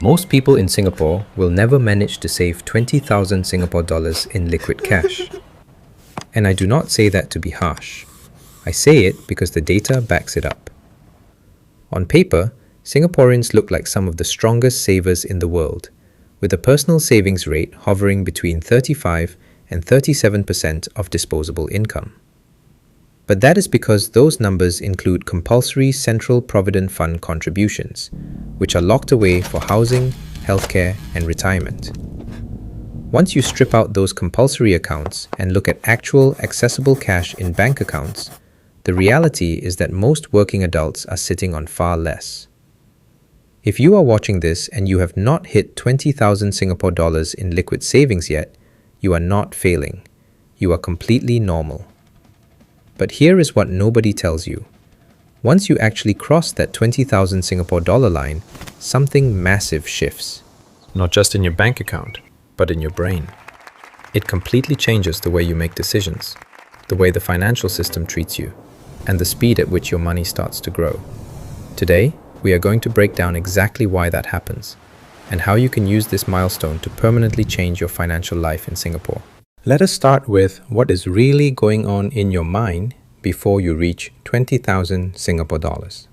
Most people in Singapore will never manage to save 20,000 Singapore dollars in liquid cash. And I do not say that to be harsh. I say it because the data backs it up. On paper, Singaporeans look like some of the strongest savers in the world, with a personal savings rate hovering between 35 and 37% of disposable income. But that is because those numbers include compulsory Central Provident Fund contributions, which are locked away for housing, healthcare, and retirement. Once you strip out those compulsory accounts and look at actual accessible cash in bank accounts, the reality is that most working adults are sitting on far less. If you are watching this and you have not hit 20,000 Singapore dollars in liquid savings yet, you are not failing. You are completely normal. But here is what nobody tells you. Once you actually cross that 20,000 Singapore dollar line, something massive shifts. Not just in your bank account, but in your brain. It completely changes the way you make decisions, the way the financial system treats you, and the speed at which your money starts to grow. Today, we are going to break down exactly why that happens, and how you can use this milestone to permanently change your financial life in Singapore. Let us start with what is really going on in your mind before you reach 20,000 Singapore dollars.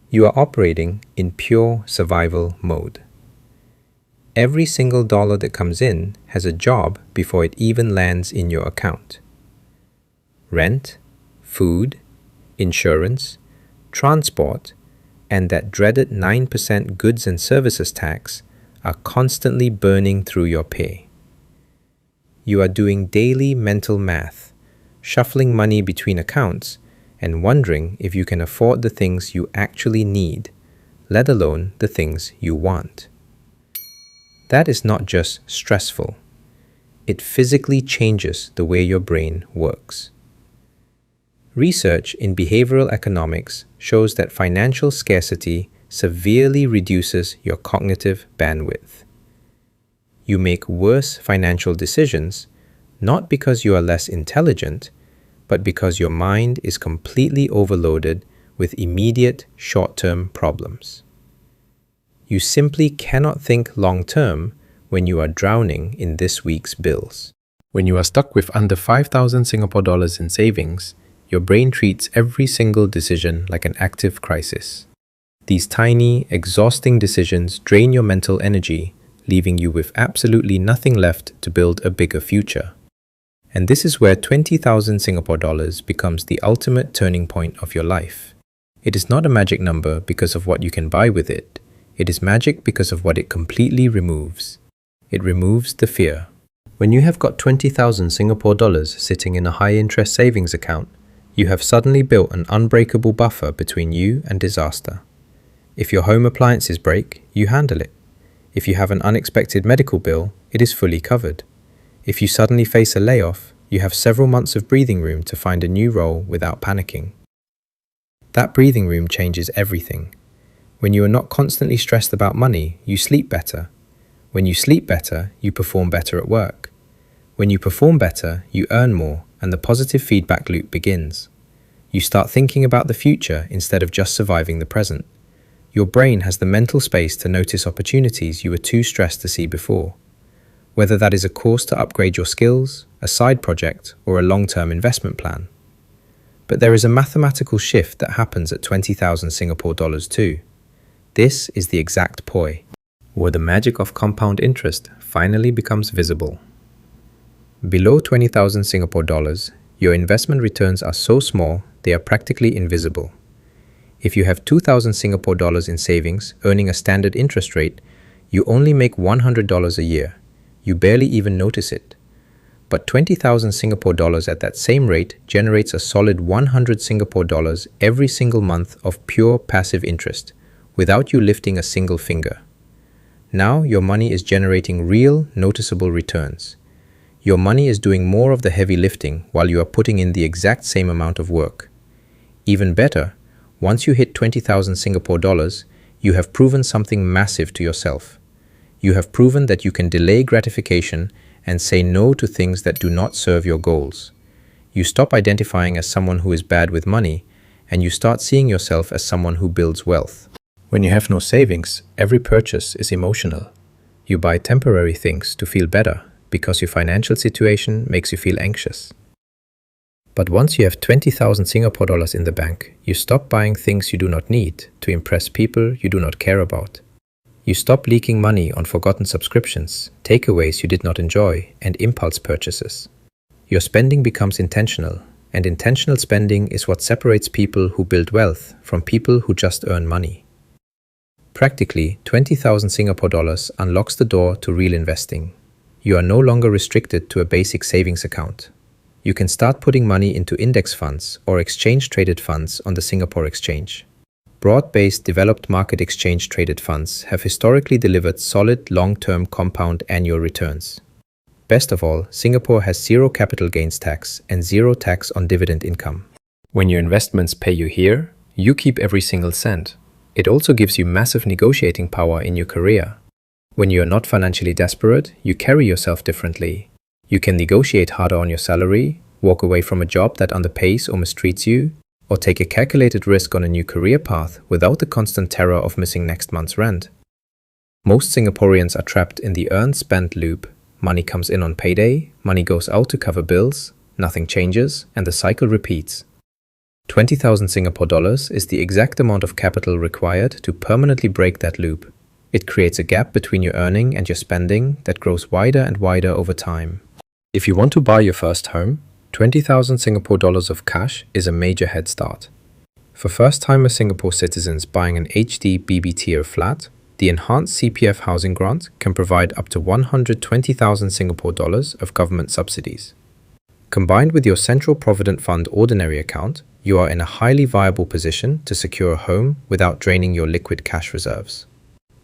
You are operating in pure survival mode. Every single dollar that comes in has a job before it even lands in your account. Rent, food, insurance, transport, and that dreaded 9% goods and services tax are constantly burning through your pay. You are doing daily mental math, shuffling money between accounts, and wondering if you can afford the things you actually need, let alone the things you want. That is not just stressful. It physically changes the way your brain works. Research in behavioral economics shows that financial scarcity severely reduces your cognitive bandwidth. You make worse financial decisions, not because you are less intelligent, but because your mind is completely overloaded with immediate short-term problems. You simply cannot think long-term when you are drowning in this week's bills. When you are stuck with under 5,000 Singapore dollars in savings, your brain treats every single decision like an active crisis. These tiny, exhausting decisions drain your mental energy, leaving you with absolutely nothing left to build a bigger future. And this is where 20,000 Singapore dollars becomes the ultimate turning point of your life. It is not a magic number because of what you can buy with it. It is magic because of what it completely removes. It removes the fear. When you have got 20,000 Singapore dollars sitting in a high-interest savings account, you have suddenly built an unbreakable buffer between you and disaster. If your home appliances break, you handle it. If you have an unexpected medical bill, it is fully covered. If you suddenly face a layoff, you have several months of breathing room to find a new role without panicking. That breathing room changes everything. When you are not constantly stressed about money, you sleep better. When you sleep better, you perform better at work. When you perform better, you earn more, and the positive feedback loop begins. You start thinking about the future instead of just surviving the present. Your brain has the mental space to notice opportunities you were too stressed to see before. Whether that is a course to upgrade your skills, a side project, or a long-term investment plan. But there is a mathematical shift that happens at 20,000 Singapore dollars too. This is the exact poi, where the magic of compound interest finally becomes visible. Below 20,000 Singapore dollars, your investment returns are so small they are practically invisible. If you have 2,000 Singapore dollars in savings earning a standard interest rate, you only make $100 a year. You barely even notice it. But 20,000 Singapore dollars at that same rate generates a solid 100 Singapore dollars every single month of pure passive interest, without you lifting a single finger. Now your money is generating real, noticeable returns. Your money is doing more of the heavy lifting while you are putting in the exact same amount of work. Even better, once you hit 20,000 Singapore dollars, you have proven something massive to yourself. You have proven that you can delay gratification and say no to things that do not serve your goals. You stop identifying as someone who is bad with money, and you start seeing yourself as someone who builds wealth. When you have no savings, every purchase is emotional. You buy temporary things to feel better because your financial situation makes you feel anxious. But once you have 20,000 Singapore dollars in the bank, you stop buying things you do not need to impress people you do not care about. You stop leaking money on forgotten subscriptions, takeaways you did not enjoy, and impulse purchases. Your spending becomes intentional, and intentional spending is what separates people who build wealth from people who just earn money. Practically, 20,000 Singapore dollars unlocks the door to real investing. You are no longer restricted to a basic savings account. You can start putting money into index funds or exchange-traded funds on the Singapore Exchange. Broad-based developed market exchange-traded funds have historically delivered solid long-term compound annual returns. Best of all, Singapore has zero capital gains tax and zero tax on dividend income. When your investments pay you here, you keep every single cent. It also gives you massive negotiating power in your career. When you are not financially desperate, you carry yourself differently. You can negotiate harder on your salary, walk away from a job that underpays or mistreats you, or take a calculated risk on a new career path without the constant terror of missing next month's rent. Most Singaporeans are trapped in the earn-spend loop. Money comes in on payday, money goes out to cover bills, nothing changes, and the cycle repeats. 20,000 Singapore dollars is the exact amount of capital required to permanently break that loop. It creates a gap between your earning and your spending that grows wider and wider over time. If you want to buy your first home, 20,000 Singapore dollars of cash is a major head start. For first-timer Singapore citizens buying an HD BB tier flat, the enhanced CPF housing grant can provide up to 120,000 Singapore dollars of government subsidies. Combined with your Central Provident Fund ordinary account, you are in a highly viable position to secure a home without draining your liquid cash reserves.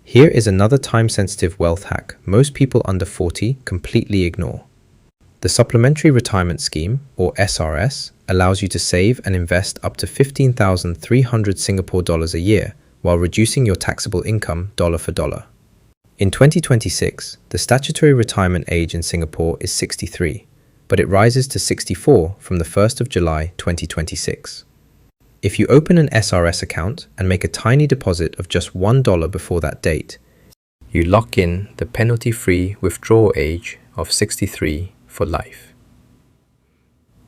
Here is another time-sensitive wealth hack most people under 40 completely ignore. The Supplementary Retirement Scheme, or SRS, allows you to save and invest up to 15,300 Singapore dollars a year while reducing your taxable income dollar for dollar. In 2026, the statutory retirement age in Singapore is 63, but it rises to 64 from the 1st of July 2026. If you open an SRS account and make a tiny deposit of just $1 before that date, you lock in the penalty-free withdrawal age of 63 for life.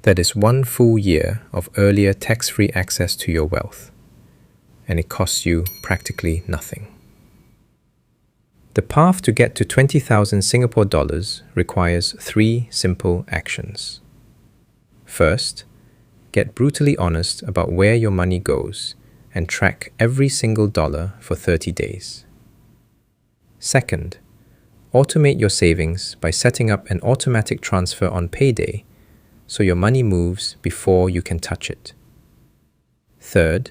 That is 1 full year of earlier tax-free access to your wealth, and it costs you practically nothing. The path to get to 20,000 Singapore dollars requires 3 simple actions. First, get brutally honest about where your money goes and track every single dollar for 30 days. Second, automate your savings by setting up an automatic transfer on payday so your money moves before you can touch it. Third,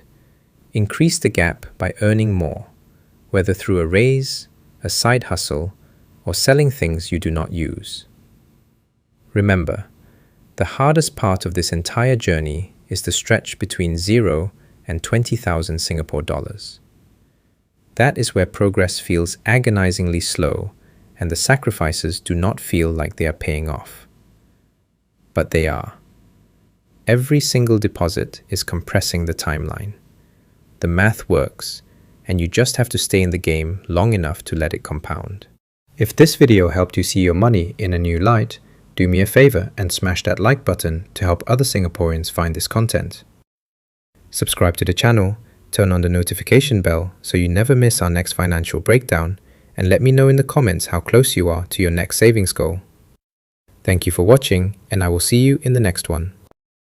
increase the gap by earning more, whether through a raise, a side hustle, or selling things you do not use. Remember, the hardest part of this entire journey is the stretch between 0 and 20,000 Singapore dollars. That is where progress feels agonizingly slow and the sacrifices do not feel like they are paying off. But they are. Every single deposit is compressing the timeline. The math works, and you just have to stay in the game long enough to let it compound. If this video helped you see your money in a new light, do me a favor and smash that like button to help other Singaporeans find this content. Subscribe to the channel, turn on the notification bell so you never miss our next financial breakdown, and let me know in the comments how close you are to your next savings goal. Thank you for watching, and I will see you in the next one.